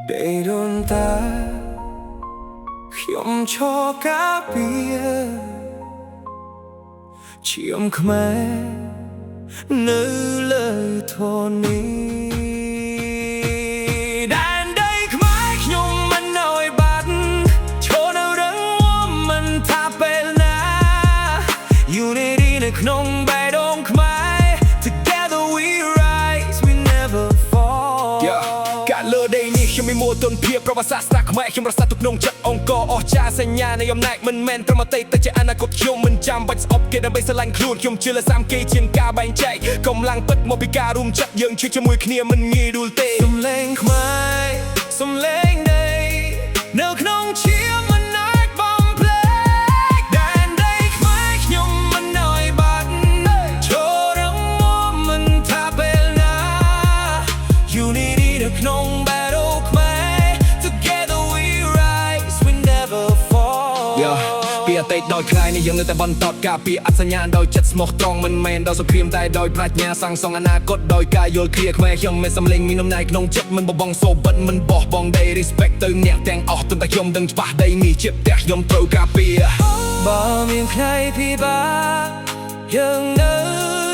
ได้โดนตาขยมชอกาเปียเชี่ยมขแม่นื้อเลยทนนี้แดนได้ขมายขยมมันหน่อยบัดโชว์เอาเรื่องว่ามันทาเป็นนะอยู่ในดีในขนมใบดงขมาย Together we rise we never fall การเลือดได้นี่ខ្ញុំមិនមួទុនភាពប្រវត្តិសាស្ត្រខ្មែរខ្ញុំរសាទុកក្នុងចិត្តអង្គរអស់ចាសញ្ញានៃអំណាចមិនមែនត្រឹមតែជាអនាគតខ្ញុំមិនចាំបាច់ស្អប់គេដើម្បីស្រឡាញ់ខ្លួនខ្ញុំជឿលើសាមគ្គីជាការបែងចែកកម្លាំងពិតមកពីការរួមចិត្តយើងជួយជាមួយគ្នាមិនងាយដួលទេសំឡេងខ្មែរសំឡេងនៃនៅក្នុងជាមិនអាចបំភ្លេចដែនដីខ្មែរខ្ញុំមិនណយបាត់ចូលរងមកមិនថាពេលណា Unity នៅក្នុងពីអតីតដោយខ្លាយនេះយើងនៅតែបន្តការពីអត្តសញ្ញាណដោយចិត្តស្មោះត្រង់មិនមែនដោយសង្គ្រាមតែដោយប្រាជ្ញាសាងសង់អនាគតដោយការយល់ឃ្លាខ្មែរខ្ញុំមានសម្លេងមានអំណាចក្នុងចិត្តមិនបបងសូបិនមិនបោះបង់ដី respect ទៅអ្នកទាំងអស់ទន្តែខ្ញុំដឹងច្បាស់ដីនេះជាផ្ទះខ្ញុំត្រូវការពារបើមានថ្ងៃពិបាកយើងនៅ